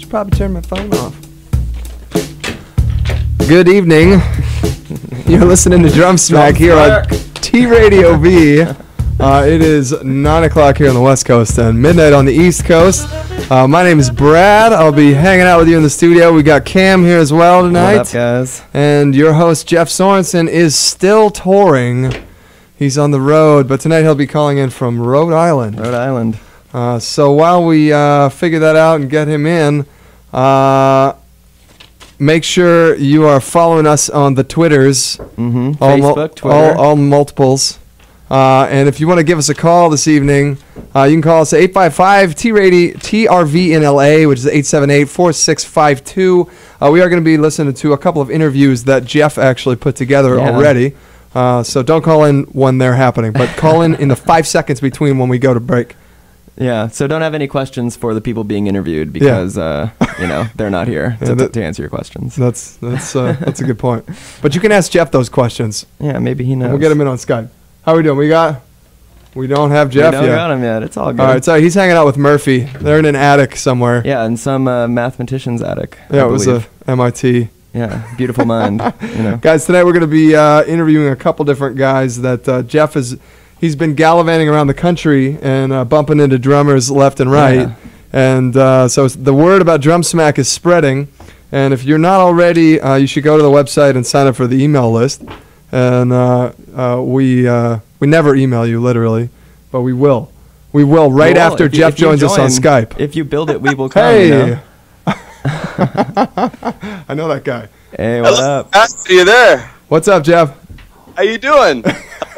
should probably turn my phone off. Good evening. You're listening to Drum Smack here on T-Radio V. It is 9 o'clock here on the West Coast and midnight on the East Coast. My name is Brad. I'll be hanging out with you in the studio. We got Cam here as well tonight. What up, guys? And your host, Jeff Sorensen, is still touring. He's on the road, but tonight he'll be calling in from Rhode Island. Rhode Island. So while we figure that out and get him in, make sure you are following us on the Twitters. Facebook, Twitter. All multiples. And if you want to give us a call this evening, you can call us at 855-TRV in LA, which is 878-4652. We are going to be listening to a couple of interviews that Jeff actually put together already. So don't call in when they're happening, but call in the 5 seconds between when we go to break. Yeah, so don't have any questions for the people being interviewed because they're not here to answer your questions. That's a good point. But you can ask Jeff those questions. Yeah, maybe he knows. We'll get him in on Skype. How are we doing? We don't have Jeff yet. We don't got him yet. It's all good. All right, so he's hanging out with Murphy. They're in an attic somewhere. Yeah, in some mathematician's attic. Yeah, it was a MIT. Yeah, beautiful mind. Guys, tonight we're going to be interviewing a couple different guys that Jeff he's been gallivanting around the country and bumping into drummers left and right. Yeah. And so the word about Drum Smack is spreading. And if you're not already, you should go to the website and sign up for the email list. And we never email you, literally, but we will. We will right after Jeff joins us on Skype. If you build it, we will come. Hey! I know that guy. Hey, what up? Are you there? What's up, Jeff? How you doing?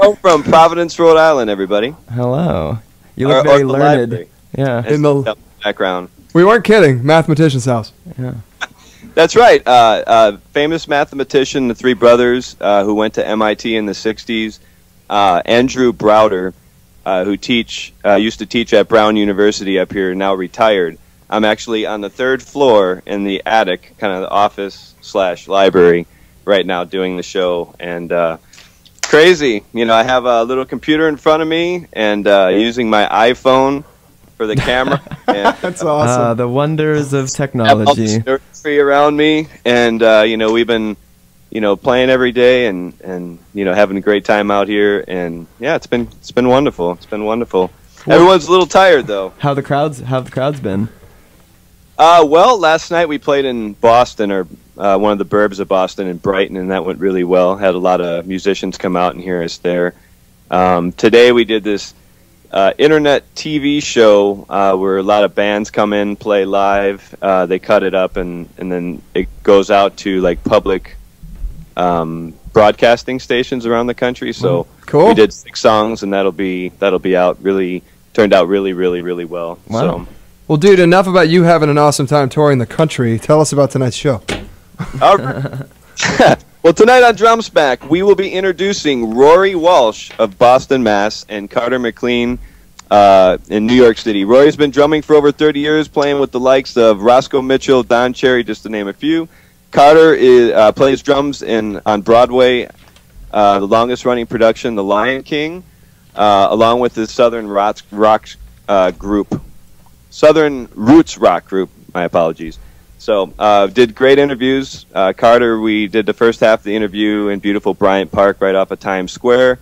I'm from Providence, Rhode Island, everybody. Hello. You look very learned. Library. Yeah. In the background. We weren't kidding. Mathematician's house. Yeah. That's right. Famous mathematician, the three brothers who went to MIT in the 60s. Andrew Browder, who used to teach at Brown University up here, now retired. I'm actually on the 3rd floor in the attic, kind of the office/library right now doing the show. And crazy. I have a little computer in front of me and using my iPhone for the camera. And that's awesome. The wonders of technology. I have all this nursery around me, and we've been playing every day and having a great time out here, and yeah, it's been wonderful. It's been wonderful. Everyone's a little tired though. How have the crowds been? Well, last night we played in Boston, or one of the burbs of Boston, in Brighton, and that went really well. Had a lot of musicians come out and hear us there. Today we did this internet TV show where a lot of bands come in, play live. They cut it up, and then it goes out to like public broadcasting stations around the country. So cool. We did 6 songs, and that'll be out. Turned out really, really, really well. Wow. So. Well, dude, enough about you having an awesome time touring the country. Tell us about tonight's show. All right. Well, tonight on Drum Smack, we will be introducing Rory Walsh of Boston, Mass., and Carter McLean in New York City. Rory's been drumming for over 30 years, playing with the likes of Roscoe Mitchell, Don Cherry, just to name a few. Carter plays drums on Broadway, the longest-running production, The Lion King, along with his Southern Roots rock group. My apologies. So did great interviews. Carter, we did the first half of the interview in beautiful Bryant Park right off of Times Square.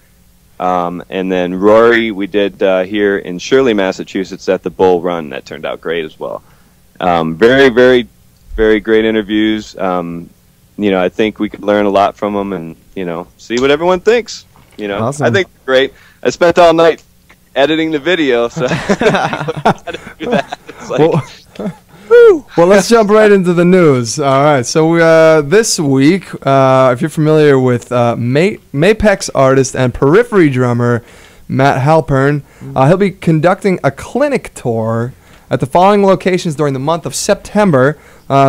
And then Rory, we did here in Shirley, Massachusetts at the Bull Run. That turned out great as well. Very, very, very great interviews. I think we could learn a lot from them and, see what everyone thinks. Awesome. I think it's great. I spent all night editing the video, so how to do that. It's like, well, let's jump right into the news. All right, so this week, if you're familiar with Mapex artist and Periphery drummer Matt Halpern, he'll be conducting a clinic tour at the following locations during the month of September.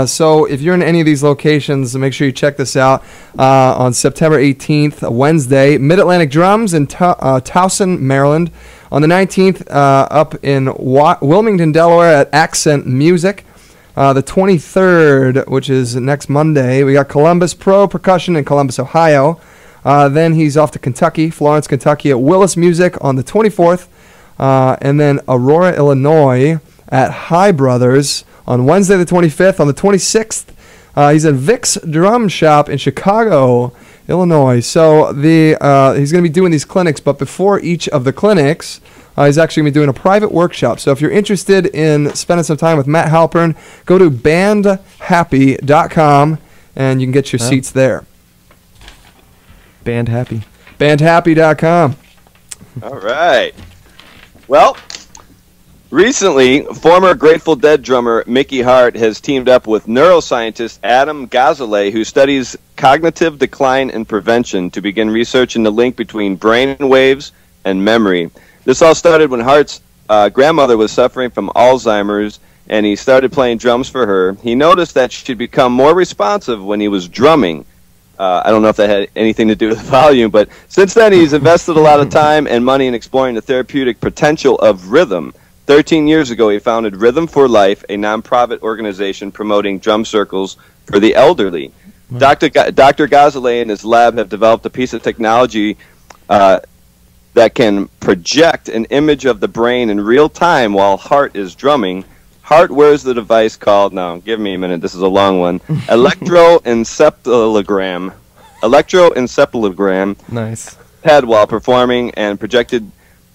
So if you're in any of these locations, make sure you check this out. On September 18th, Wednesday, Mid-Atlantic Drums in Towson, Maryland. On the 19th, up in Wilmington, Delaware at Accent Music. The 23rd, which is next Monday, we got Columbus Pro Percussion in Columbus, Ohio. Then he's off to Kentucky, Florence, Kentucky at Willis Music on the 24th. And then Aurora, Illinois at High Brothers on Wednesday the 25th. On the 26th, he's at Vic's Drum Shop in Chicago, Illinois. So he's going to be doing these clinics, but before each of the clinics, he's actually going to be doing a private workshop. So if you're interested in spending some time with Matt Halpern, go to bandhappy.com, and you can get your seats there. Bandhappy. Bandhappy.com. All right. Well, recently, former Grateful Dead drummer Mickey Hart has teamed up with neuroscientist Adam Gazzaley, who studies cognitive decline and prevention, to begin researching the link between brain waves and memory. This all started when Hart's grandmother was suffering from Alzheimer's, and he started playing drums for her. He noticed that she'd become more responsive when he was drumming. I don't know if that had anything to do with volume, but since then he's invested a lot of time and money in exploring the therapeutic potential of rhythm. 13 years ago, he founded Rhythm for Life, a nonprofit organization promoting drum circles for the elderly. Wow. Dr. Gazzaley and his lab have developed a piece of technology that can project an image of the brain in real time while Hart is drumming. Hart wears the device called, now give me a minute, this is a long one, electroencephalogram Nice. head while performing, and projected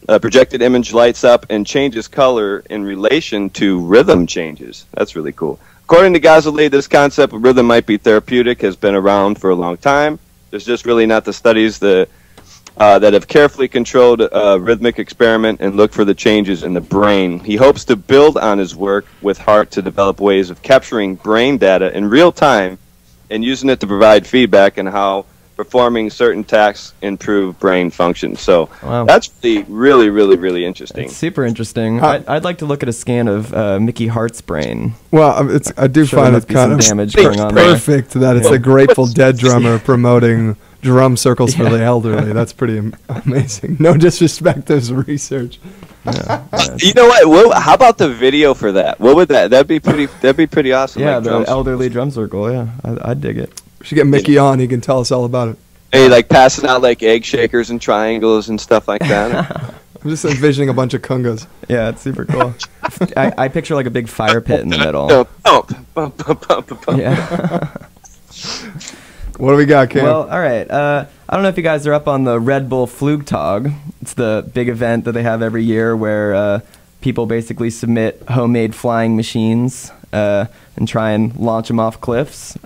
image lights up and changes color in relation to rhythm changes. That's really cool. According to Gazzaley, this concept of rhythm might be therapeutic, has been around for a long time. There's just really not the studies that have carefully controlled rhythmic experiment and look for the changes in the brain. He hopes to build on his work with Hart to develop ways of capturing brain data in real time and using it to provide feedback on how performing certain tasks improve brain function. So that's really, really, really interesting. It's super interesting. I'd like to look at a scan of Mickey Hart's brain. Well, I do find it kind of damage going on perfect that it's a Grateful Dead drummer promoting drum circles for the elderly. That's pretty amazing. No disrespect to his research. You know what? How about the video for that? What would that? That'd be pretty awesome. Yeah, like the elderly drum circle. Yeah, I'd dig it. We should get Mickey on. He can tell us all about it. Hey, like passing out like egg shakers and triangles and stuff like that. I'm just envisioning a bunch of congas. Yeah, it's super cool. I picture like a big fire pit in the middle. Yeah. What do we got, Cam? Well, all right. I don't know if you guys are up on the Red Bull Flugtag. It's the big event that they have every year where people basically submit homemade flying machines and try and launch them off cliffs.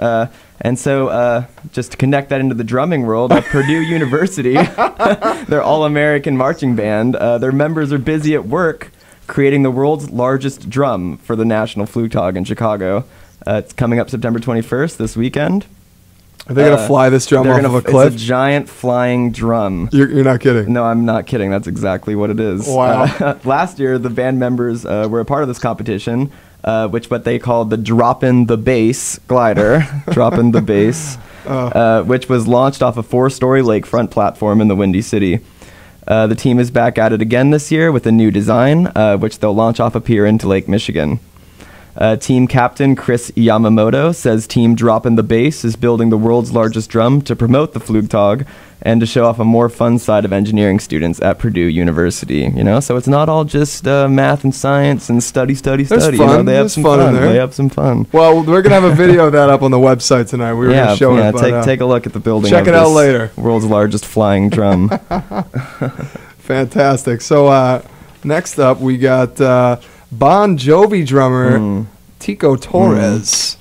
And so just to connect that into the drumming world, at Purdue University, their all-American marching band, their members are busy at work creating the world's largest drum for the National Flugtag in Chicago. It's coming up September 21st, this weekend. Are they going to fly this drum off of a cliff? It's a giant flying drum. You're not kidding? No, I'm not kidding. That's exactly what it is. Wow. Last year, the band members were a part of this competition, what they called the Droppin' the Bass glider. Droppin' the Bass, which was launched off a 4-story lakefront platform in the Windy City. The team is back at it again this year with a new design, which they'll launch off a pier into Lake Michigan. Team captain Chris Yamamoto says Team Droppin' the Bass is building the world's largest drum to promote the Flugtag and to show off a more fun side of engineering students at Purdue University. You know, so it's not all just math and science and study. There's You know, they have There's some fun fun. in there. They have some fun. Well, we're gonna have a video of that up on the website tonight. We were gonna show it. But, take a look at the building. Check of it out this later. World's largest flying drum. Fantastic. So next up, we got Bon Jovi drummer Tico Torres.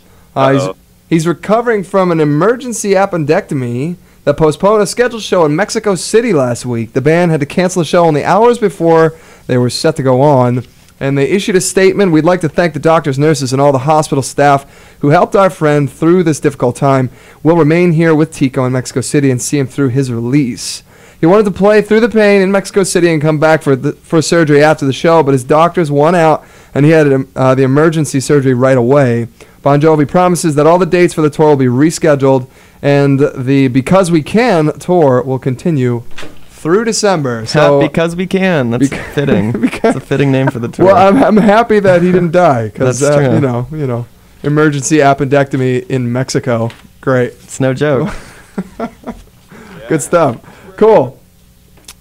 He's recovering from an emergency appendectomy that postponed a scheduled show in Mexico City last week. The band had to cancel the show only hours before they were set to go on, and they issued a statement. We'd like to thank the doctors, nurses, and all the hospital staff who helped our friend through this difficult time. We'll remain here with Tico in Mexico City and see him through his release. He wanted to play through the pain in Mexico City and come back for surgery after the show, but his doctors won out, and he had the emergency surgery right away. Bon Jovi promises that all the dates for the tour will be rescheduled, and the Because We Can tour will continue through December. So Because We Can. That's fitting. That's a fitting name for the tour. Well, I'm happy that he didn't die, because That's true. you know, emergency appendectomy in Mexico. Great. It's no joke. Good stuff. Cool.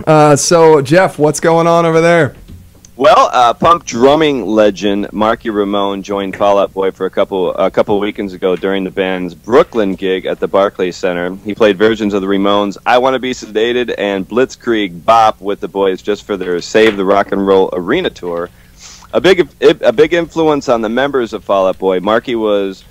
So, Jeff, what's going on over there? Well, punk drumming legend Marky Ramone joined Fall Out Boy for a couple weekends ago during the band's Brooklyn gig at the Barclays Center. He played versions of the Ramones' "I Want to Be Sedated" and "Blitzkrieg Bop" with the boys just for their Save the Rock and Roll Arena tour. A big influence on the members of Fall Out Boy, Marky was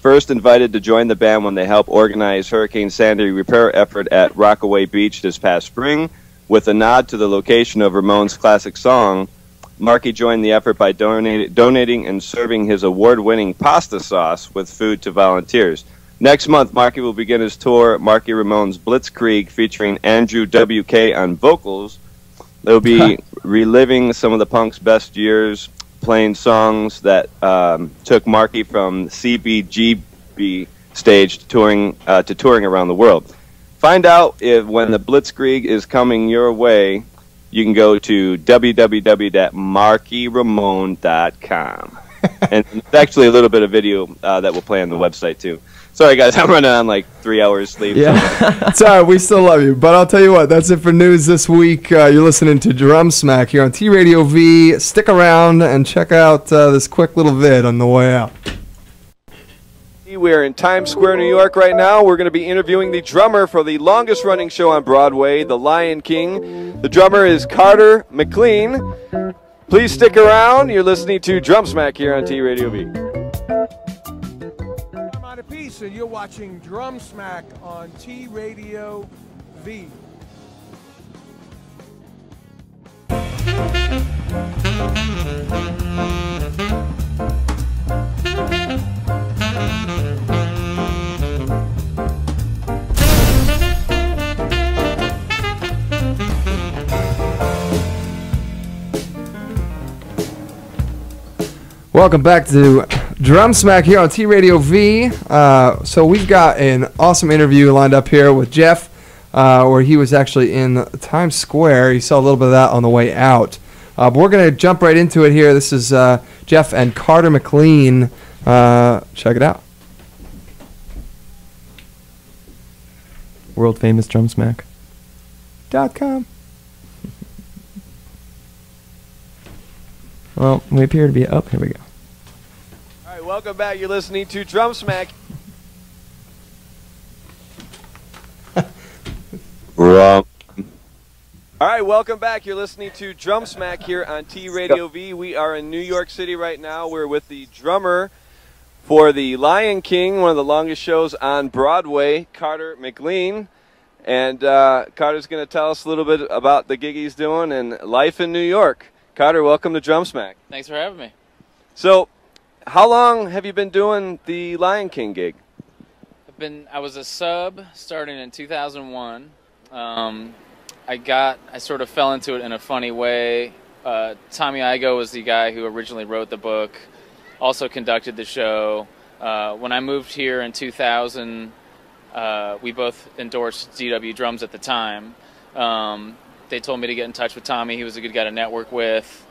first invited to join the band when they helped organize Hurricane Sandy repair effort at Rockaway Beach this past spring. With a nod to the location of Ramone's classic song, Marky joined the effort by donating and serving his award-winning pasta sauce with food to volunteers. Next month, Marky will begin his tour, Marky Ramone's Blitzkrieg, featuring Andrew W.K. on vocals. They'll be reliving some of the punk's best years, playing songs that took Marky from CBGB stage to touring around the world. Find out when the Blitzkrieg is coming your way. You can go to www.markyramone.com. And it's actually a little bit of video that will play on the website, too. Sorry, guys, I'm running on like 3 hours sleep. Yeah. It's all right, we still love you. But I'll tell you what, that's it for news this week. You're listening to Drum Smack here on T-Radio V. Stick around and check out this quick little vid on the way out. We're in Times Square, New York right now. We're going to be interviewing the drummer for the longest running show on Broadway, The Lion King. The drummer is Carter McLean. Please stick around. You're listening to Drum Smack here on T-Radio V. I'm out of peace, and you're watching Drum Smack on T-Radio V. Welcome back to Drum Smack here on T-Radio V. So we've got an awesome interview lined up here with Jeff, where he was actually in Times Square. You saw a little bit of that on the way out. But we're going to jump right into it here. This is Jeff and Carter McLean. Check it out. World famous drumsmack.com. Well, we appear to be up. Here we go. All right, welcome back. You're listening to Drum Smack. All right, welcome back. You're listening to Drum Smack here on T-Radio V. We are in New York City right now. We're with the drummer for The Lion King, one of the longest shows on Broadway, Carter McLean. And Carter's going to tell us a little bit about the gig he's doing and life in New York. Carter, welcome to Drum Smack. Thanks for having me. So, how long have you been doing the Lion King gig? I was a sub starting in 2001. I sort of fell into it in a funny way. Tommy Igoe was the guy who originally wrote the book, also conducted the show. When I moved here in 2000, we both endorsed DW Drums at the time. They told me to get in touch with Tommy. He was a good guy to network with.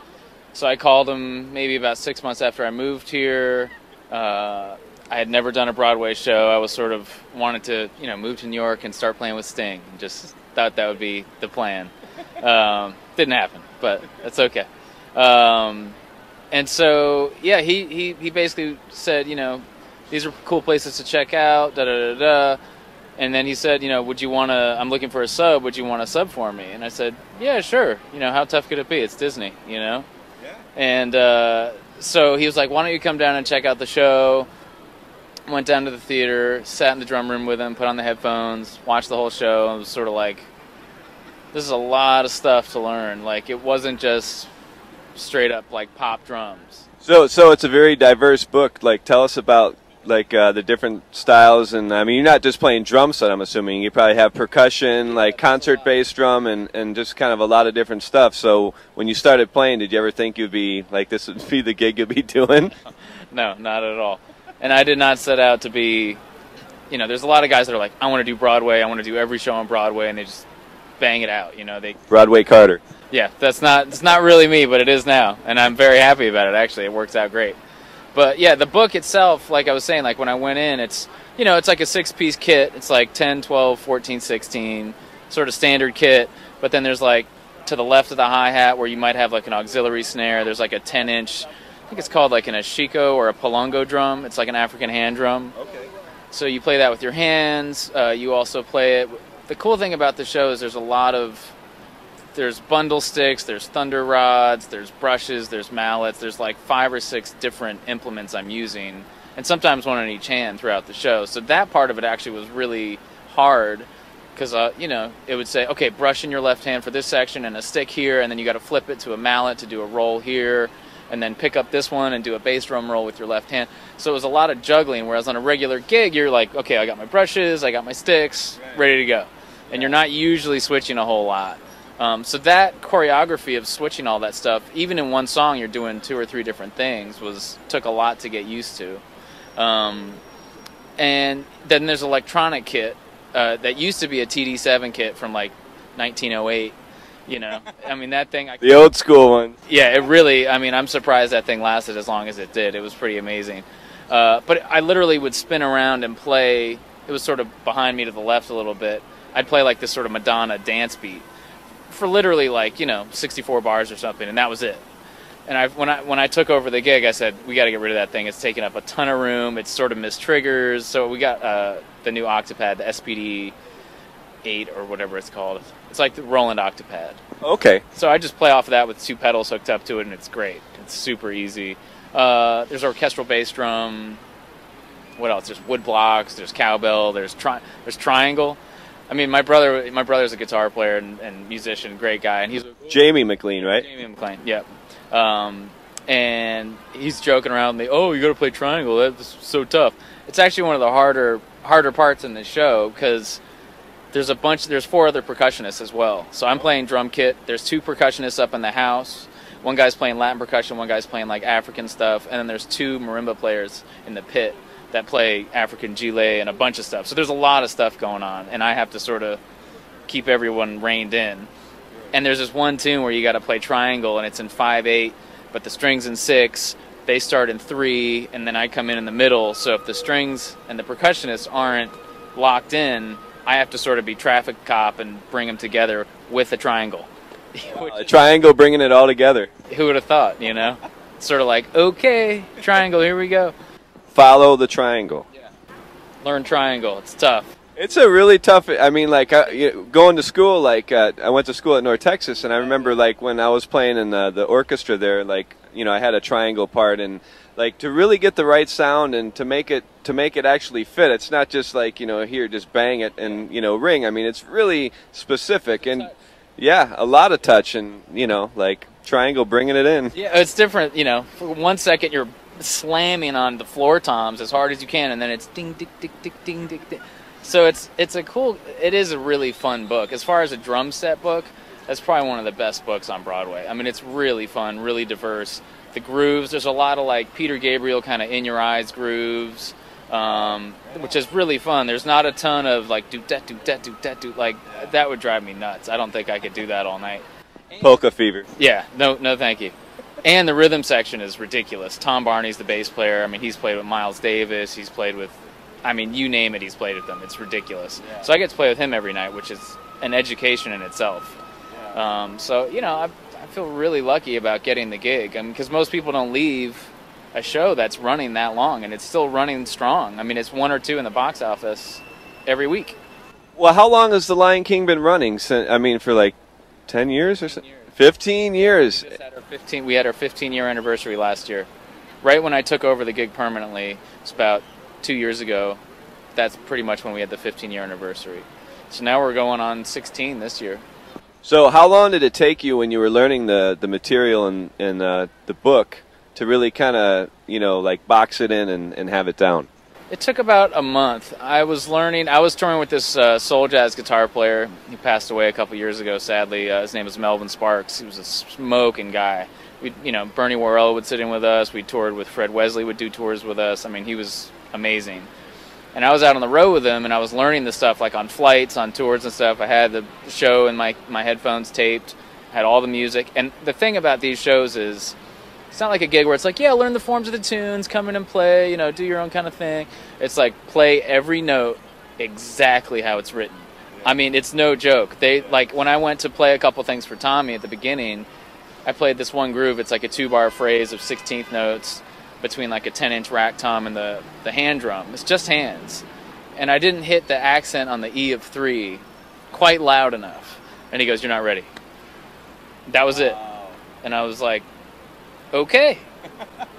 So I called him maybe about 6 months after I moved here. I had never done a Broadway show. I was sort of wanted to, move to New York and start playing with Sting. Just thought that would be the plan. Didn't happen, but that's okay. And so, yeah, he basically said, these are cool places to check out, da-da-da-da. And then he said, would you want to, I'm looking for a sub, would you want to sub for me? And I said, yeah, sure. How tough could it be? It's Disney, Yeah. And so he was like, why don't you come down and check out the show? Went down to the theater, sat in the drum room with him, put on the headphones, watched the whole show, and was sort of like, this is a lot of stuff to learn. Like, it wasn't just straight up, like, pop drums. So it's a very diverse book. Like, tell us about the different styles, and I mean, you're not just playing drum set, I'm assuming. You probably have percussion, like concert bass drum, and just kind of a lot of different stuff. So when you started playing, did you ever think you'd be like, this would be the gig you'd be doing? No, not at all. And I did not set out to be, there's a lot of guys that are like, I want to do Broadway, I want to do every show on Broadway, and they just bang it out, Broadway Carter. Yeah, it's not really me, but it is now, and I'm very happy about it, actually. It works out great. But yeah, the book itself, like I was saying, like when I went in, it's, it's like a 6-piece kit. It's like 10, 12, 14, 16, sort of standard kit. But then there's like to the left of the hi-hat where you might have like an auxiliary snare. There's like a 10-inch, I think it's called like an ashiko or a palongo drum. It's like an African hand drum. Okay. So you play that with your hands. You also play it. The cool thing about the show is there's bundle sticks, there's thunder rods, there's brushes, there's mallets. There's like 5 or 6 different implements I'm using, and sometimes one in each hand throughout the show. So that part of it actually was really hard because, you know, it would say, okay, brush in your left hand for this section and a stick here, and then you got to flip it to a mallet to do a roll here, and then pick up this one and do a bass drum roll with your left hand. So it was a lot of juggling, whereas on a regular gig, you're like, okay, I got my brushes, I got my sticks, ready to go. And you're not usually switching a whole lot. So that choreography of switching all that stuff, even in one song you're doing 2 or 3 different things, took a lot to get used to. And then there's electronic kit that used to be a TD7 kit from like 1908. You know, I mean, that thing... The old school one. Yeah, it really, I mean, I'm surprised that thing lasted as long as it did. It was pretty amazing. But I literally would spin around and play. It was sort of behind me to the left a little bit. I'd play like this sort of Madonna dance beat for literally like, you know, 64 bars or something, and that was it. And when I took over the gig, I said, we got to get rid of that thing. It's taking up a ton of room. It's sort of missed triggers. So we got the new Octopad, the SPD 8 or whatever it's called. It's like the Roland Octopad. Okay. So I just play off of that with 2 pedals hooked up to it, and it's great. It's super easy. There's orchestral bass drum. What else? There's wood blocks. There's cowbell. There's triangle. I mean, my brother's a guitar player and musician, great guy, and he's Jamie McLean, right? Jamie McLean, yep. And he's joking around with me. Oh, you got to play triangle. That's so tough. It's actually one of the harder parts in the show because there's 4 other percussionists as well. So I'm playing drum kit. There's 2 percussionists up in the house. One guy's playing Latin percussion. One guy's playing like African stuff. And then there's 2 marimba players in the pit that play African gile and a bunch of stuff. So there's a lot of stuff going on, and I have to sort of keep everyone reined in. And there's this one tune where you got to play triangle, and it's in 5/8, but the strings in 6. They start in 3, and then I come in the middle. So if the strings and the percussionists aren't locked in, I have to sort of be traffic cop and bring them together with a triangle. A triangle bringing it all together. Who would have thought, you know? Sort of like, okay, triangle, here we go. Follow the triangle. Yeah. Learn triangle. It's tough. It's a really tough. I mean, like going to school. Like I went to school at North Texas, and I remember like when I was playing in the orchestra there. Like I had a triangle part, and like to really get the right sound and to make it actually fit. It's not just like here just bang it and ring. I mean, it's really specific and yeah, a lot of touch and like triangle bringing it in. Yeah, it's different. For 1 second you're slamming on the floor toms as hard as you can, and then it's ding ding ding ding ding ding ding. So it is a really fun book. As far as a drum set book, that's probably one of the best books on Broadway. I mean, it's really fun, really diverse. The grooves, there's a lot of like Peter Gabriel kind of in your eyes grooves, which is really fun. There's not a ton of like do that do that do that do like that would drive me nuts. I don't think I could do that all night. Polka fever. Yeah, no, thank you. And the rhythm section is ridiculous. Tom Barney's the bass player. I mean, he's played with Miles Davis. He's played with, I mean, you name it, he's played with them. It's ridiculous. Yeah. So I get to play with him every night, which is an education in itself. Yeah. So, I feel really lucky about getting the gig. I mean, because most people don't leave a show that's running that long, and it's still running strong. I mean, it's 1 or 2 in the box office every week. Well, how long has The Lion King been running? I mean, for like 10 years or so? 15 years. We had our 15-year anniversary last year. Right when I took over the gig permanently, it's about 2 years ago. That's pretty much when we had the 15-year anniversary. So now we're going on 16 this year. So how long did it take you when you were learning the material in the book to really kind of, like box it in and have it down? It took about a month. I was touring with this soul jazz guitar player. He passed away a couple years ago, sadly. His name was Melvin Sparks. He was a smoking guy. Bernie Worrell would sit in with us. We toured with Fred Wesley, would do tours with us. I mean, he was amazing. And I was out on the road with him, and I was learning this stuff, like on flights, on tours and stuff. I had the show in my headphones taped, had all the music. And the thing about these shows is, it's not like a gig where it's like, yeah, learn the forms of the tunes, come in and play, do your own kind of thing. It's like play every note exactly how it's written. I mean, it's no joke. They like when I went to play a couple things for Tommy at the beginning, I played this one groove. It's like a 2-bar phrase of 16th notes between like a 10-inch rack tom and the hand drum. It's just hands. And I didn't hit the accent on the E of 3 quite loud enough. And he goes, "You're not ready." That was it. And I was like, okay,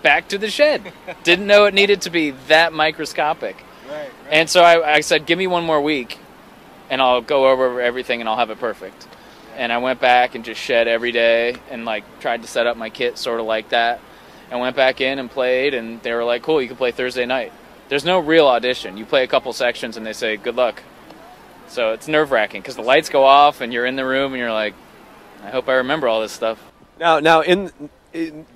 back to the shed. Didn't know it needed to be that microscopic. Right. And so I said, give me one more week, and I'll go over everything, and I'll have it perfect. And I went back and just shed every day and, like, tried to set up my kit sort of like that. And went back in and played, and they were like, cool, you can play Thursday night. There's no real audition. You play a couple sections, and they say, good luck. So it's nerve-wracking because the lights go off, and you're in the room, and you're like, I hope I remember all this stuff. Now,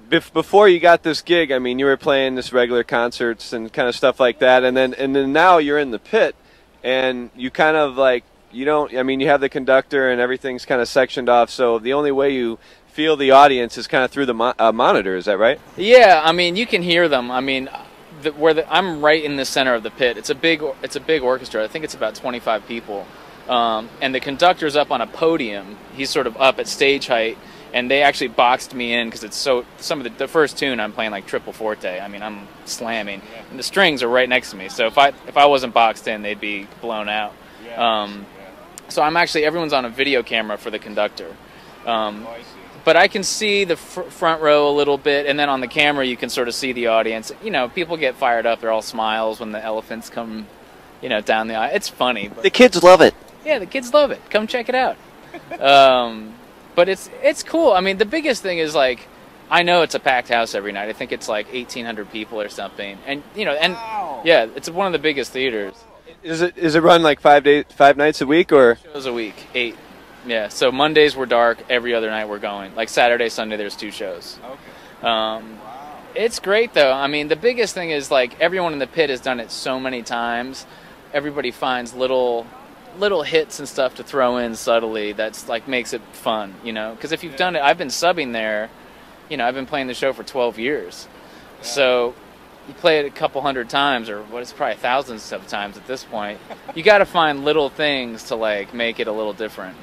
before you got this gig, I mean, you were playing this regular concerts and kind of stuff like that, and then now you're in the pit, and you kind of like you don't. I mean, you have the conductor and everything's kind of sectioned off, so the only way you feel the audience is kind of through the monitor. Is that right? Yeah, I mean, you can hear them. I mean, I'm right in the center of the pit. It's a big orchestra. I think it's about 25 people. And the conductor's up on a podium. He's sort of up at stage height, and they actually boxed me in because it's so. Some of the first tune I'm playing like triple forte. I mean, I'm slamming, and the strings are right next to me. So if I wasn't boxed in, they'd be blown out. So I'm actually everyone's on a video camera for the conductor. But I can see the front row a little bit, and then on the camera you can sort of see the audience. You know, people get fired up. They're all smiles when the elephants come, down the aisle. It's funny. But The kids love it. yeah, the kids love it. Come check it out. But it's cool. I mean, the biggest thing is, like, I know it's a packed house every night. I think it's like 1,800 people or something. And, yeah, it's one of the biggest theaters. Is it run like 5 nights a week or? Shows a week, 8. Yeah, so Mondays we're dark. Every other night we're going. Like Saturday, Sunday, there's 2 shows. Okay. It's great, though. I mean, the biggest thing is, like, everyone in the pit has done it so many times. Everybody finds little hits and stuff to throw in subtly that's like makes it fun, because if you've done it, I've been subbing there, I've been playing the show for 12 years. So you play it a couple hundred times, or what is probably thousands of times at this point. You got to find little things to like make it a little different,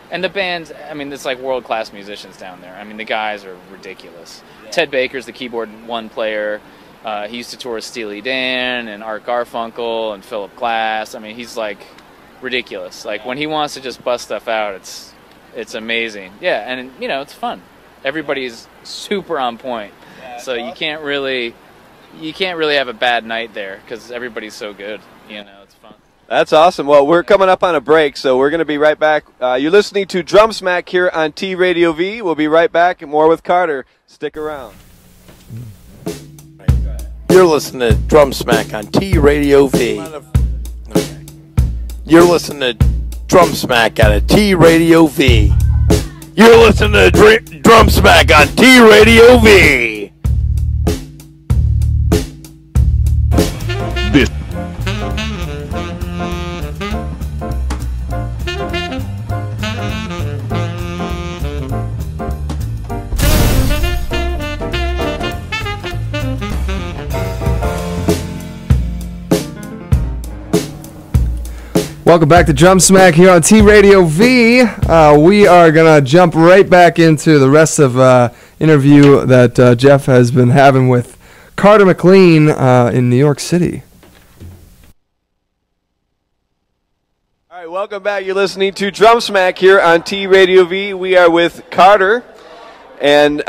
And the bands, I mean, it's like world-class musicians down there. I mean, the guys are ridiculous. Ted Baker's the keyboard 1 player. He used to tour with Steely Dan and Art Garfunkel and Philip Glass. I mean, he's like ridiculous. Like when he wants to just bust stuff out, it's amazing. Yeah, and it's fun. Everybody's super on point. So you can't really have a bad night there because everybody's so good. It's fun. That's awesome. Well, we're coming up on a break, so we're going to be right back. You're listening to Drum Smack here on T Radio V. We'll be right back and more with Carter. Stick around. You're listening to Drum Smack on T Radio V. Okay. You're listening to Drum Smack on a T Radio V. You're listening to Drum Smack on T Radio V. This. Welcome back to Drum Smack here on T Radio V. We are going to jump right back into the rest of interview that Jeff has been having with Carter McLean in New York City. All right, welcome back. You're listening to Drum Smack here on T Radio V. We are with Carter, and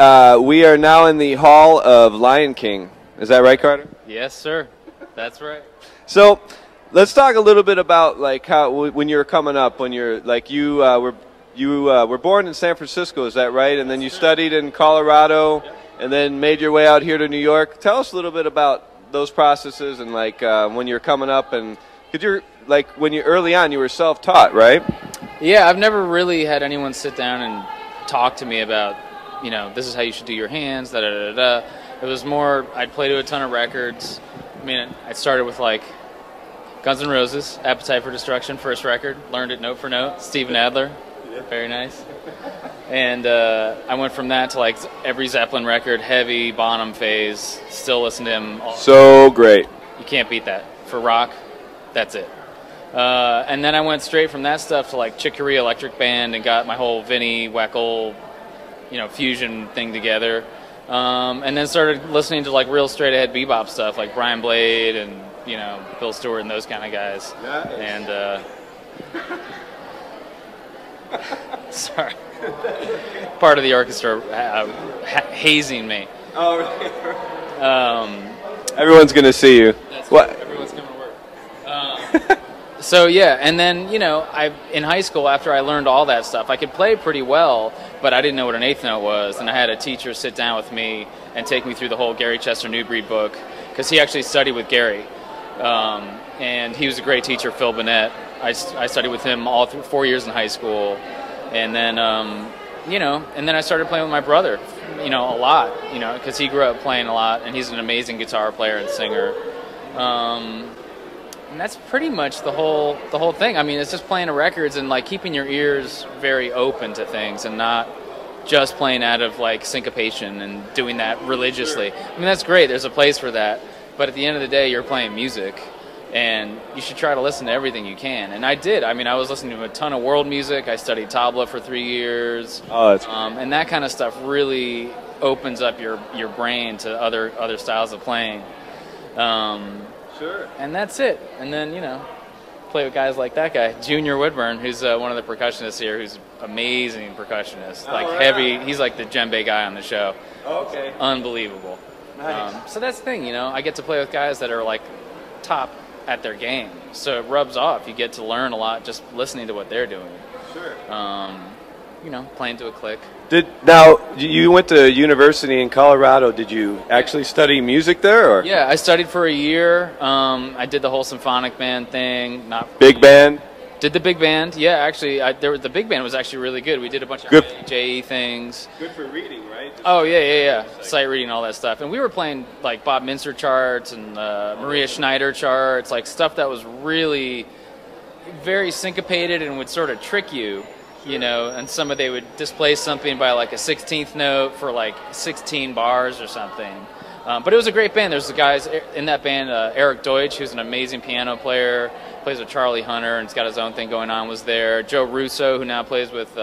we are now in the Hall of Lion King. Is that right, Carter? Yes, sir. That's right. So let's talk a little bit about like how when you're coming up, when you're like you were born in San Francisco, is that right? And then you studied in Colorado, and then made your way out here to New York. Tell us a little bit about those processes and like when you're coming up, and because you're like when you early on you were self-taught, right? Yeah, I've never really had anyone sit down and talk to me about this is how you should do your hands. Da da da da. It was more I'd play to a ton of records. I mean, I started with like Guns N' Roses, Appetite for Destruction, first record. Learned it note for note. Steven Adler, very nice. And I went from that to like every Zeppelin record, heavy, Bonham phase. Still listen to him. So great. You can't beat that. For rock, that's it. And then I went straight from that stuff to like Chick Corea Electric Band and got my whole Vinnie Weckel, fusion thing together. And then started listening to like real straight ahead bebop stuff like Brian Blade and Bill Stewart and those kind of guys. Nice. And sorry, part of the orchestra hazing me. Oh, really? Everyone's gonna see you. That's what? Everyone's coming to work. So yeah, and then in high school after I learned all that stuff, I could play pretty well, but I didn't know what an eighth note was, and I had a teacher sit down with me and take me through the whole Gary Chester Newbreed book, because he actually studied with Gary, and he was a great teacher, Phil Burnett. I studied with him all through 4 years in high school, and then and then I started playing with my brother, a lot, because he grew up playing a lot, and he's an amazing guitar player and singer. And that's pretty much the whole thing. I mean, it's just playing the records and like keeping your ears very open to things and not just playing out of like syncopation and doing that religiously. I mean, that's great. There's a place for that. But at the end of the day, you're playing music, and you should try to listen to everything you can. And I did. I mean, I was listening to a ton of world music. I studied tabla for 3 years. Oh, that's cool. And that kind of stuff really opens up your brain to other styles of playing. Sure. And that's it. And then, play with guys like that guy, Junior Woodburn, who's one of the percussionists here, who's amazing percussionist. Heavy. He's like the djembe guy on the show. Oh, okay. Unbelievable. Nice. So that's the thing, I get to play with guys that are like top at their game. So it rubs off. You get to learn a lot just listening to what they're doing. Sure. Playing to a click. Now, you went to university in Colorado. Did you actually study music there? Or? Yeah, I studied for a year. I did the whole symphonic band thing. Not big band? Did the big band. Yeah, actually, the big band was actually really good. We did a bunch of JE things. Good for reading, right? Yeah. Sight reading, all that stuff. And we were playing like Bob Minster charts and Maria Schneider charts, like stuff that was really very syncopated and would sort of trick you. And they would display something by like a 16th note for like 16 bars or something. But it was a great band. There's the guys in that band, Eric Deutsch, who's an amazing piano player, plays with Charlie Hunter and he's got his own thing going on, was there. Joe Russo, who now plays with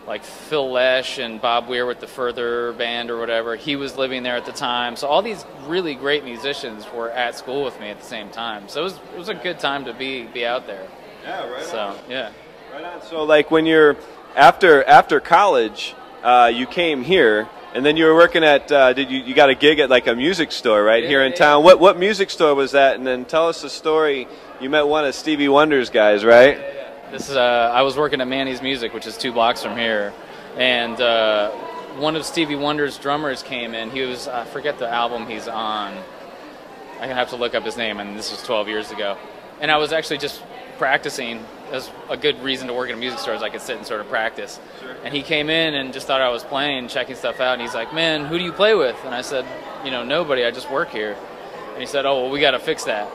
like Phil Lesh and Bob Weir with the Further band or whatever. He was living there at the time. So all these really great musicians were at school with me at the same time. So it was a good time to be out there. Yeah, right. So, yeah. Right on. So, like, when you're after college, you came here, and then you were working at you got a gig at like a music store here in town. What music store was that? And then tell us the story. You met one of Stevie Wonder's guys, right? Yeah. This is I was working at Manny's Music, which is 2 blocks from here, and one of Stevie Wonder's drummers came in. He was I forget the album he's on. I'm gonna have to look up his name, and this was 12 years ago. And I was actually just practicing. As a good reason to work in a music store is I could sit and sort of practice. Sure. And he came in and just thought I was playing, checking stuff out, and he's like, "Man, who do you play with?" And I said, "Nobody, I just work here." And he said, "Oh, well, we got to fix that."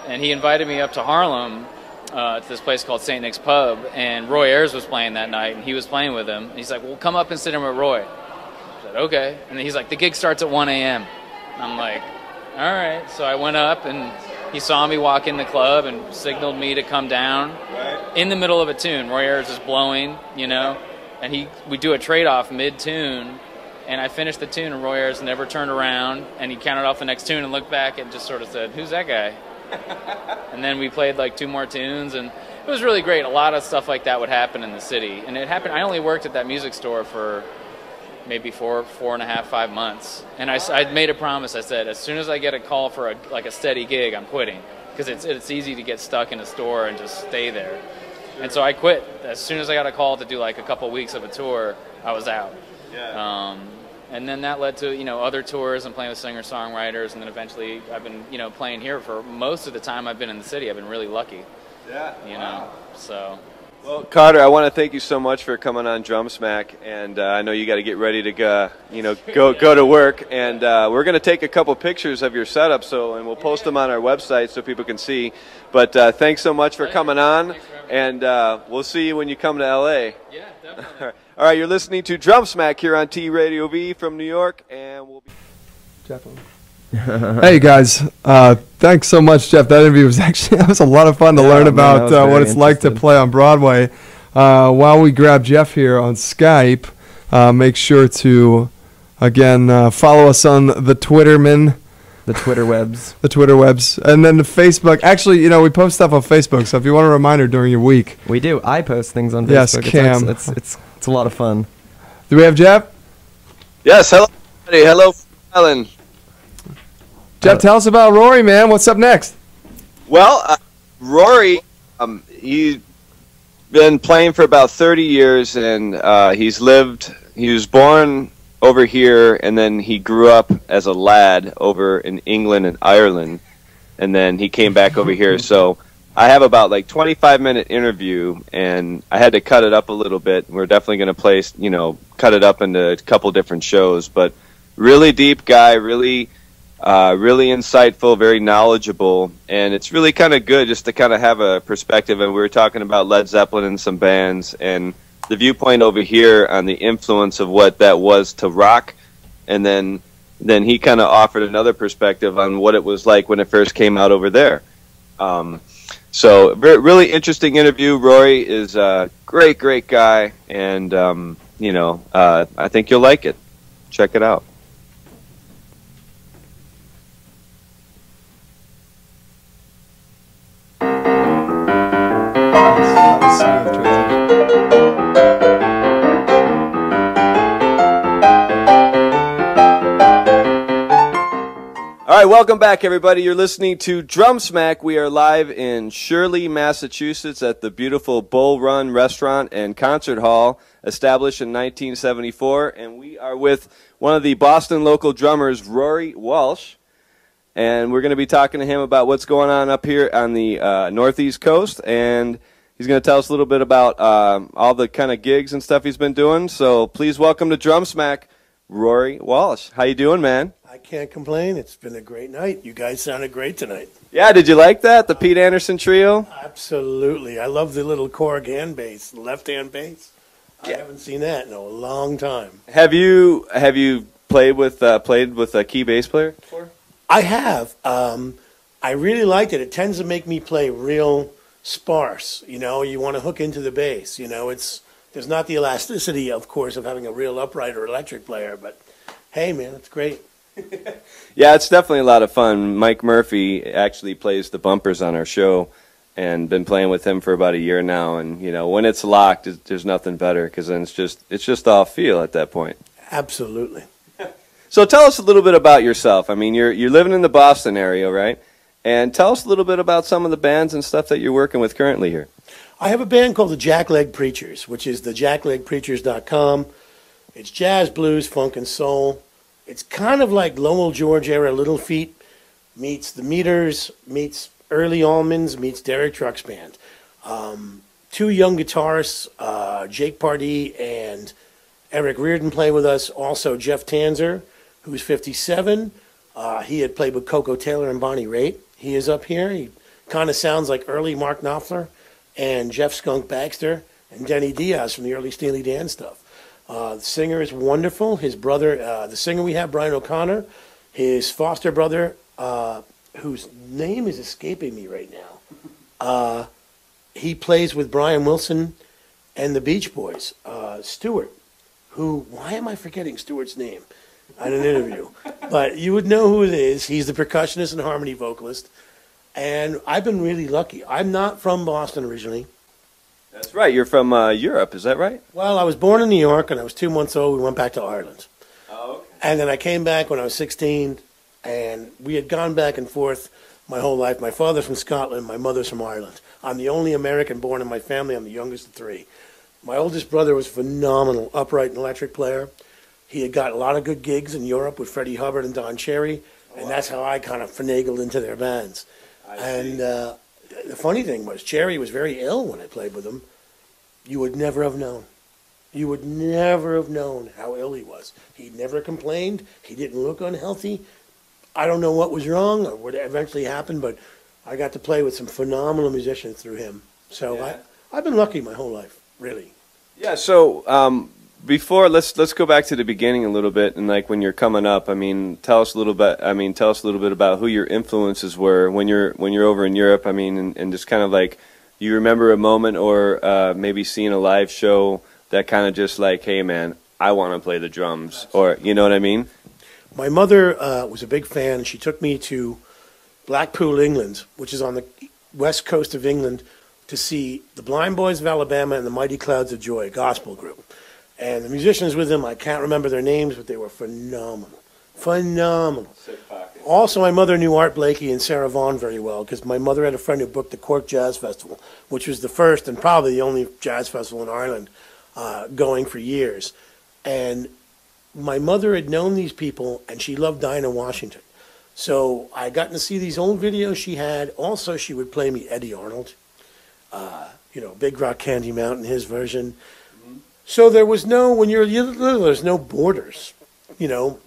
And he invited me up to Harlem to this place called St. Nick's Pub, and Roy Ayers was playing that night, and he was playing with him. And he's like, "Well, come up and sit in with Roy." I said, "Okay." And then he's like, "The gig starts at 1 a.m. I'm like, "All right." So I went up, and he saw me walk in the club and signaled me to come down. Right. In the middle of a tune. Roy Ayers is blowing, and we do a trade-off mid-tune, and I finished the tune, and Roy Ayers never turned around, and he counted off the next tune and looked back and just sort of said, "Who's that guy?" And then we played like 2 more tunes, and it was really great. A lot of stuff like that would happen in the city, and it happened. I only worked at that music store for maybe 4.5, 5 months, and I'd made a promise. I said, as soon as I get a call for a steady gig, I'm quitting, because it's easy to get stuck in a store and just stay there. And so I quit. As soon as I got a call to do like a couple weeks of a tour, I was out. Yeah. And then that led to other tours and playing with singer-songwriters, and then eventually I've been playing here for most of the time I've been in the city. I've been really lucky. Yeah. Wow. So. Well, Carter, I want to thank you so much for coming on Drum Smack, and I know you got to get ready to go to work, and we're going to take a couple pictures of your setup, and we'll post them on our website so people can see. But thanks so much for coming on, and we'll see you when you come to LA. Yeah, definitely. All right, you're listening to Drum Smack here on T Radio V from New York, and we'll be. Definitely. Hey guys, thanks so much, Jeff. That interview was that was a lot of fun to learn about what it's like to play on Broadway. While we grab Jeff here on Skype, make sure to again follow us on the Twitterman. The Twitter webs. The Twitter webs. And then the Facebook. Actually, you know, we post stuff on Facebook, so if you want a reminder during your week. We do. I post things on yes, Facebook. Cam. It's a lot of fun. Do we have Jeff? Yes, hello, everybody. Hello, Ellen. Jeff, tell us about Rory, man. What's up next? Well, Rory, he's been playing for about 30 years, and he was born over here, and then he grew up as a lad over in England and Ireland, and then he came back over here. So I have about like 25-minute interview, and I had to cut it up a little bit. We're definitely going to cut it up into a couple different shows, but really deep guy, really insightful, very knowledgeable, and it's really kind of good just to kind of have a perspective. And we were talking about Led Zeppelin and some bands, and the viewpoint over here on the influence of what that was to rock, and then he kind of offered another perspective on what it was like when it first came out over there. So really interesting interview. Rory is a great guy, and I think you'll like it. Check it out. All right, welcome back, everybody. You're listening to Drum Smack. We are live in Shirley, Massachusetts at the beautiful Bull Run Restaurant and Concert Hall, established in 1974. And we are with one of the Boston local drummers, Rory Walsh. And we're going to be talking to him about what's going on up here on the Northeast Coast. And he's going to tell us a little bit about all the kind of gigs and stuff he's been doing. So please welcome to Drum Smack, Rory Walsh. How you doing, man? I can't complain. It's been a great night. You guys sounded great tonight. Yeah, did you like that? The Pete Anderson Trio? Absolutely. I love the little Korg hand bass, left-hand bass. Yeah. I haven't seen that in a long time. Have you played with a key bass player before? I have. I really liked it. It tends to make me play real sparse. You know, you want to hook into the bass. You know, there's not the elasticity, of course, of having a real upright or electric player, but hey, man, it's great. Yeah, it's definitely a lot of fun. Mike Murphy actually plays the bumpers on our show, and been playing with him for about a year now. And you know, when it's locked, there's nothing better, because then it's just all feel at that point. Absolutely. So tell us a little bit about yourself. I mean, you're living in the Boston area, right? And tell us a little bit about some of the bands and stuff that you're working with currently here. I have a band called the Jackleg Preachers, which is the jacklegpreachers.com. It's jazz, blues, funk, and soul. It's kind of like Lowell George era Little Feat meets the Meters, meets early Almonds, meets Derek Trucks Band. Two young guitarists, Jake Pardee and Eric Reardon, play with us. Also Jeff Tanzer, who's 57. He had played with Coco Taylor and Bonnie Raitt. He is up here. He kind of sounds like early Mark Knopfler and Jeff Skunk Baxter and Denny Diaz from the early Steely Dan stuff. The singer is wonderful. His brother, the singer we have, Brian O'Connor, his foster brother, whose name is escaping me right now, he plays with Brian Wilson and the Beach Boys. Stewart, why am I forgetting Stewart's name at an interview? But you would know who it is. He's the percussionist and harmony vocalist. And I've been really lucky. I'm not from Boston originally. That's right. You're from Europe, is that right? Well, I was born in New York, and I was 2 months old. We went back to Ireland. Oh, okay. And then I came back when I was 16, and we had gone back and forth my whole life. My father's from Scotland. My mother's from Ireland. I'm the only American born in my family. I'm the youngest of three. My oldest brother was a phenomenal upright and electric player. He had got a lot of good gigs in Europe with Freddie Hubbard and Don Cherry, and that's how I kind of finagled into their bands. And the funny thing was, Cherry was very ill when I played with him. You would never have known. You would never have known how ill he was. He never complained. He didn't look unhealthy. I don't know what was wrong or what eventually happened, but I got to play with some phenomenal musicians through him. So yeah. I've been lucky my whole life, really. Yeah, so before let's go back to the beginning a little bit, and like when you're coming up. I mean, tell us a little bit. I mean, tell us a little bit about who your influences were when you're over in Europe. I mean, and just kind of like, you remember a moment or maybe seeing a live show that kind of just like, hey man, I want to play the drums, or you know what I mean? My mother was a big fan. She took me to Blackpool, England, which is on the west coast of England, to see the Blind Boys of Alabama and the Mighty Clouds of Joy, a gospel group. And the musicians with them, I can't remember their names, but they were phenomenal. Phenomenal. Also, my mother knew Art Blakey and Sarah Vaughan very well, because my mother had a friend who booked the Cork Jazz Festival, which was the first and probably the only jazz festival in Ireland going for years. And my mother had known these people, and she loved Dinah Washington. So I got to see these old videos she had. Also, she would play me Eddie Arnold. You know, Big Rock Candy Mountain, his version. So there was no, when you're little, there's no borders, you know,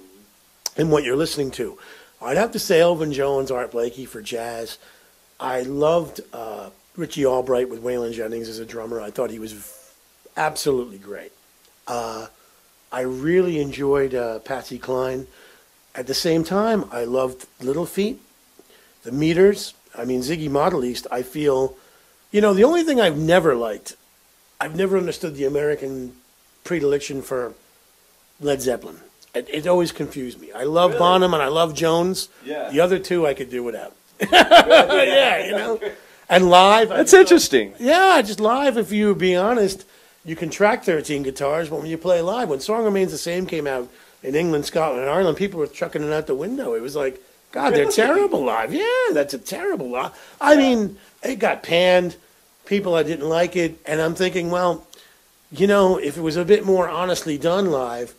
in what you're listening to. I'd have to say Elvin Jones, Art Blakey for jazz. I loved Richie Albright with Waylon Jennings as a drummer. I thought he was absolutely great. I really enjoyed Patsy Cline. At the same time, I loved Little Feat, the Meters. I mean, Ziggy Model East, I feel... You know, the only thing I've never liked, I've never understood the American predilection for Led Zeppelin. It always confused me. I love Bonham and I love Jones. Yeah. The other two I could do without. Yeah, you know. And live. That's interesting. Yeah, just live, if you be honest, you can track 13 guitars, but when you play live, when Song Remains the Same came out in England, Scotland, and Ireland, people were chucking it out the window. It was like, God, they're terrible live. Yeah, that's a terrible live. I mean... It got panned. People, I didn't like it. And I'm thinking, well, you know, if it was a bit more honestly done live,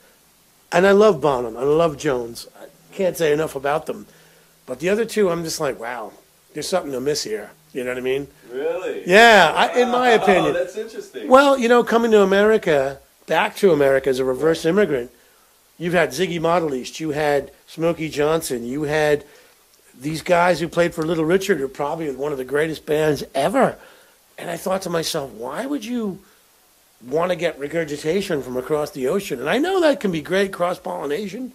and I love Bonham, I love Jones. I can't say enough about them. But the other two, I'm just like, wow, there's something to miss here. You know what I mean? Really? Yeah, in my opinion. Oh, that's interesting. Well, you know, coming to America, back to America as a reverse immigrant, you've had Ziggy Model East, you had Smokey Johnson, you had... These guys who played for Little Richard are probably one of the greatest bands ever. And I thought to myself, why would you want to get regurgitation from across the ocean? And I know that can be great cross-pollination,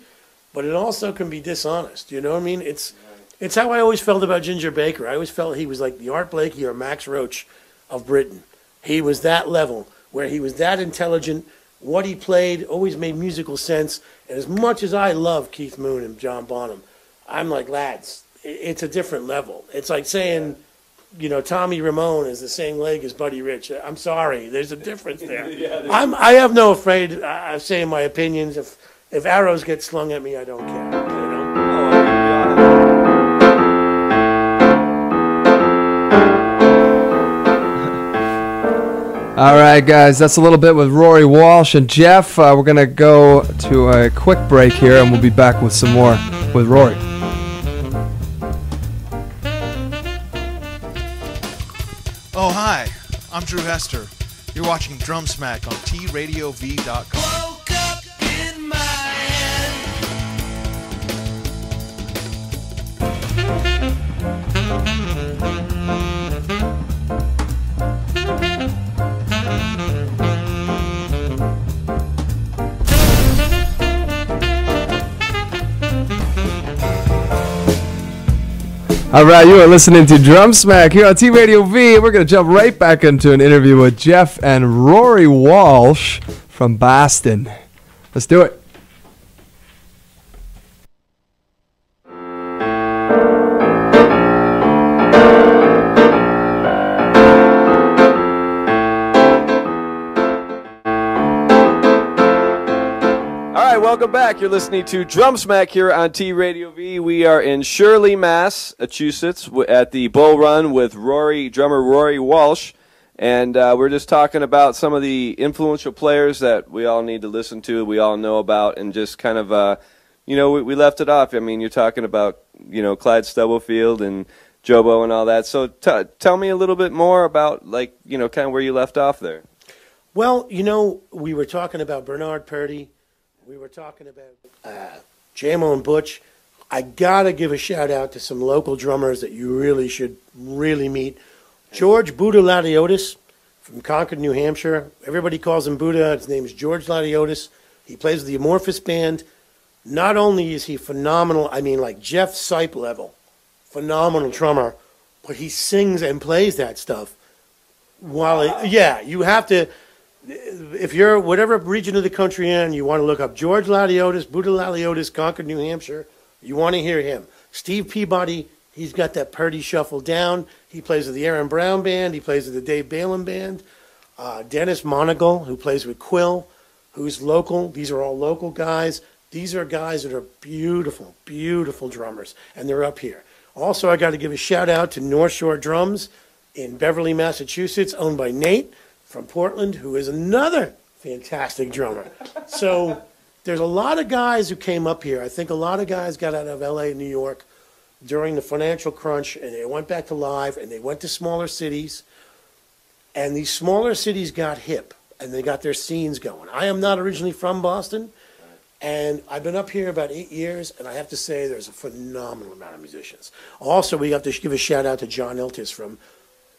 but it also can be dishonest. You know what I mean? It's how I always felt about Ginger Baker. I always felt he was like the Art Blakey or Max Roach of Britain. He was that level, where he was that intelligent. What he played always made musical sense. And as much as I love Keith Moon and John Bonham, I'm like, lads, it's a different level. It's like saying, you know, Tommy Ramone is the same leg as Buddy Rich. I'm sorry, there's a difference there. I have no afraid of saying my opinions. If arrows get slung at me, I don't care. You know? All right, guys, that's a little bit with Rory Walsh and Jeff. We're going to go to a quick break here, and we'll be back with some more with Rory. Oh, hi, I'm Drew Hester. You're watching Drum Smack on TRadioV.com. Woke up in my All right, you are listening to Drum Smack here on T-Radio V. We're going to jump right back into an interview with Jeff and Rory Walsh from Boston. Let's do it. Welcome back. You're listening to Drum Smack here on T-Radio V. We are in Shirley, Massachusetts at the Bull Run with drummer Rory Walsh. And we're just talking about some of the influential players that we all need to listen to, we all know about, and just kind of, you know, we left it off. I mean, you're talking about, you know, Clyde Stubblefield and Jobo and all that. So tell me a little bit more about, like, you know, kind of where you left off there. Well, you know, we were talking about Bernard Purdy. We were talking about JMO and Butch. I got to give a shout out to some local drummers that you really should meet. George Budalatiotis from Concord, New Hampshire. Everybody calls him Buddha. His name is George Latiotis. He plays with the Amorphous Band. Not only is he phenomenal, I mean like Jeff Sipe level, phenomenal drummer, but he sings and plays that stuff. You have to, if you're whatever region of the country you're in, you want to look up George Latiotis, Buddha Latiotis, Concord, New Hampshire. You want to hear him. Steve Peabody, he's got that Purdy shuffle down. He plays with the Aaron Brown Band. He plays with the Dave Balin Band. Dennis Monagle, who plays with Quill, who's local. These are all local guys. These are guys that are beautiful, beautiful drummers, and they're up here. Also, I got to give a shout out to North Shore Drums in Beverly, Massachusetts, owned by Nate from Portland, who is another fantastic drummer. So there's a lot of guys who came up here. I think a lot of guys got out of LA and New York during the financial crunch, and they went back to live, and they went to smaller cities, and these smaller cities got hip, and they got their scenes going. I am not originally from Boston, and I've been up here about 8 years, and I have to say there's a phenomenal amount of musicians. Also, we have to give a shout out to John Iltis from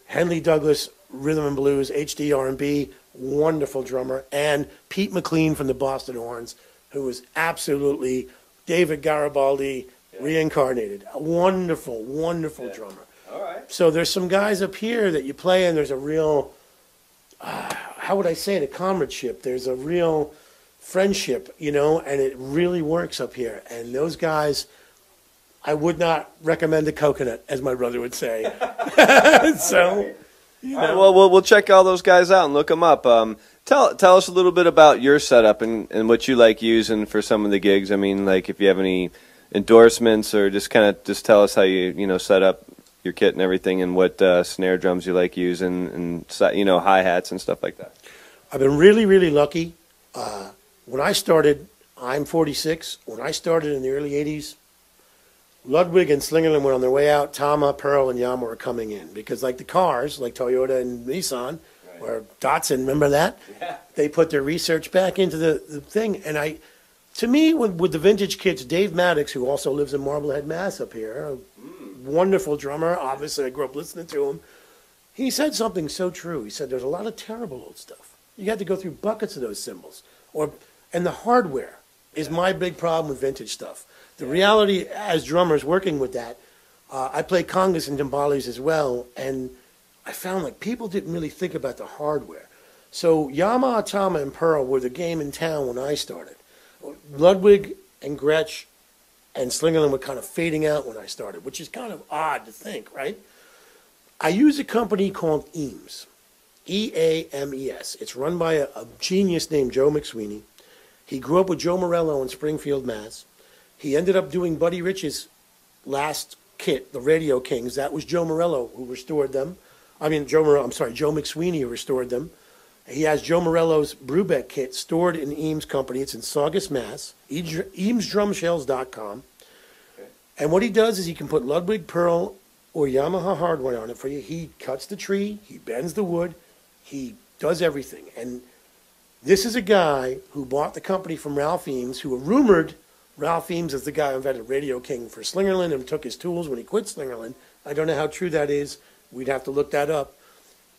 Henley Douglas Rhythm and Blues, HD R&B, wonderful drummer, and Pete McLean from the Boston Horns, who is absolutely David Garibaldi reincarnated. A wonderful, wonderful drummer. All right. So there's some guys up here that you play, and there's a real, how would I say it, a comradeship. There's a real friendship, you know, and it really works up here. And those guys, I would not recommend a coconut, as my brother would say. So, you know. All right, well, we'll check all those guys out and look them up. Tell us a little bit about your setup and what you like using for some of the gigs. I mean, like if you have any endorsements, or just tell us how you set up your kit and everything, and what snare drums you like using, and hi-hats and stuff like that. I've been really, really lucky. When I started, I'm 46. When I started in the early 80s, Ludwig and Slingerland were on their way out. Tama, Pearl, and Yamaha were coming in. Because like the cars, like Toyota and Nissan, or Datsun, remember that? Yeah. They put their research back into the thing. And to me, with the vintage kits, Dave Maddox, who also lives in Marblehead, Mass. Up here, a wonderful drummer. Obviously, I grew up listening to him. He said something so true. He said, there's a lot of terrible old stuff. You had to go through buckets of those cymbals. And the hardware is my big problem with vintage stuff. The reality, as drummers working with that, I play congas and timbales as well, and I found like people didn't really think about the hardware. So Yamaha, Tama, and Pearl were the game in town when I started. Ludwig and Gretsch and Slingerland were kind of fading out when I started, which is kind of odd to think, right? I use a company called Eames, E-A-M-E-S. It's run by a genius named Joe McSweeney. He grew up with Joe Morello in Springfield, Mass. He ended up doing Buddy Rich's last kit, the Radio Kings. That was Joe Morello who restored them. Joe McSweeney who restored them. He has Joe Morello's Brubeck kit stored in Eames Company. It's in Saugus, Mass. EamesDrumShells.com. Okay. And what he does is he can put Ludwig, Pearl, or Yamaha hardware on it for you. He cuts the tree. He bends the wood. He does everything. And this is a guy who bought the company from Ralph Eames, who rumored Ralph Eames is the guy who invented Radio King for Slingerland and took his tools when he quit Slingerland. I don't know how true that is. We'd have to look that up.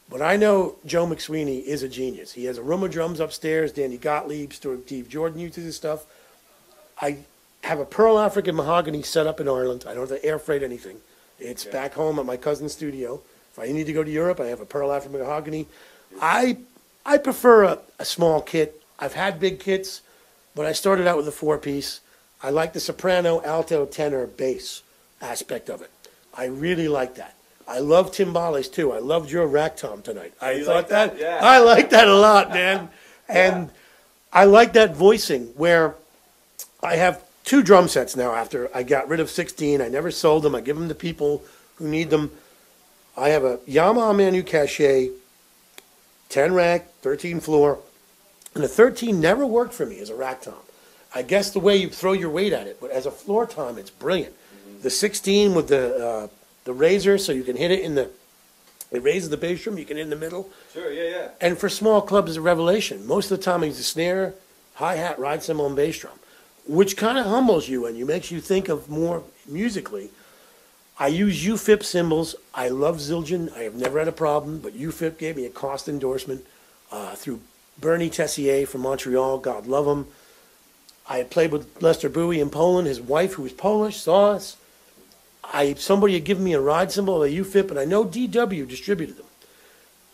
But I know Joe McSweeney is a genius. He has a room of drums upstairs. Danny Gottlieb, Steve Jordan uses his stuff. I have a Pearl African mahogany set up in Ireland. I don't have to air freight anything. It's back home at my cousin's studio. If I need to go to Europe, I have a Pearl African mahogany. I prefer a small kit. I've had big kits, but I started out with a 4-piece. I like the soprano, alto, tenor, bass aspect of it. I really like that. I love timbales too. I loved your rack tom tonight. I thought that. Yeah. I like that a lot, man. And I like that voicing where I have 2 drum sets now after I got rid of 16. I never sold them. I give them to people who need them. I have a Yamaha Manu Cache, 10 rack, 13 floor. And the 13 never worked for me as a rack tom. I guess the way you throw your weight at it, but as a floor tom, it's brilliant. The 16 with the razor, so you can hit it in the, it raises the bass drum, you can hit in the middle. Sure, yeah. And for small clubs, it's a revelation. Most of the time, it's a snare, hi-hat, ride cymbal, and bass drum, which kind of humbles you and makes you think of more musically. I use UFIP cymbals. I love Zildjian. I have never had a problem, but UFIP gave me a cost endorsement through Bernie Tessier from Montreal. God love him. I had played with Lester Bowie in Poland. His wife, who was Polish, saw us. Somebody had given me a ride cymbal, a UFIP, and I know DW distributed them.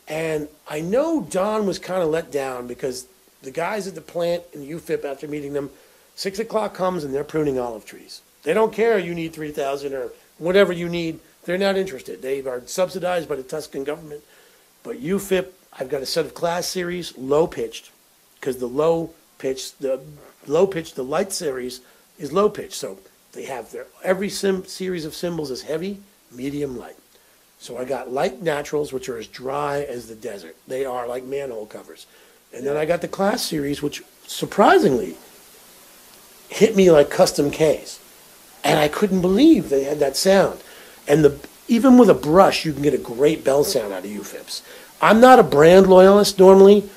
And I know Don was kind of let down because the guys at the plant in UFIP, after meeting them, 6 o'clock comes and they're pruning olive trees. They don't care you need 3,000 or whatever you need. They're not interested. They are subsidized by the Tuscan government. But UFIP, I've got a set of class series, low pitched, because the light series is low pitched. So they have every series of cymbals is heavy, medium, light. So I got light naturals, which are as dry as the desert. They are like manhole covers. And then I got the class series, which surprisingly hit me like custom Ks. And I couldn't believe they had that sound. And even with a brush, you can get a great bell sound out of UFIPs. I'm not a brand loyalist normally,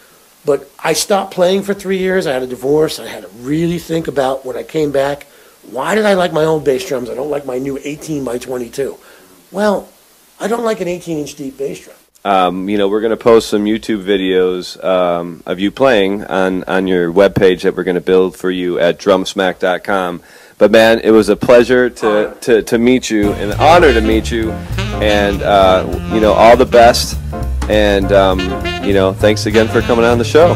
but I stopped playing for 3 years. I had a divorce. I had to really think about when I came back, why did I like my old bass drums? I don't like my new 18 by 22. Well, I don't like an 18-inch deep bass drum. We're going to post some YouTube videos of you playing on your webpage that we're going to build for you at drumsmack.com. But, man, it was a pleasure to meet you, an honor to meet you, and, all the best. And, thanks again for coming on the show.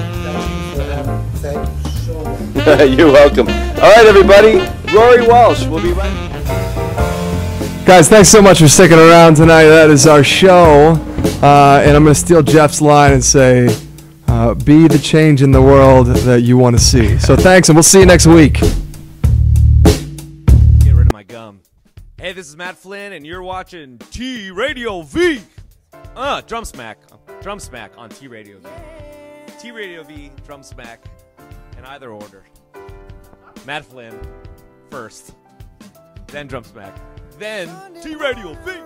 Thank you so much. You're welcome. All right, everybody, Rory Walsh. We'll be right back. Guys, thanks so much for sticking around tonight. That is our show. And I'm going to steal Jeff's line and say, be the change in the world that you want to see. So thanks, and we'll see you next week. Get rid of my gum. Hey, this is Matt Flynn, and you're watching T Radio V. Drum Smack. Drum Smack on T Radio V. T Radio V, Drum Smack, in either order. Matt Flynn first, then Drum Smack, then T Radio V.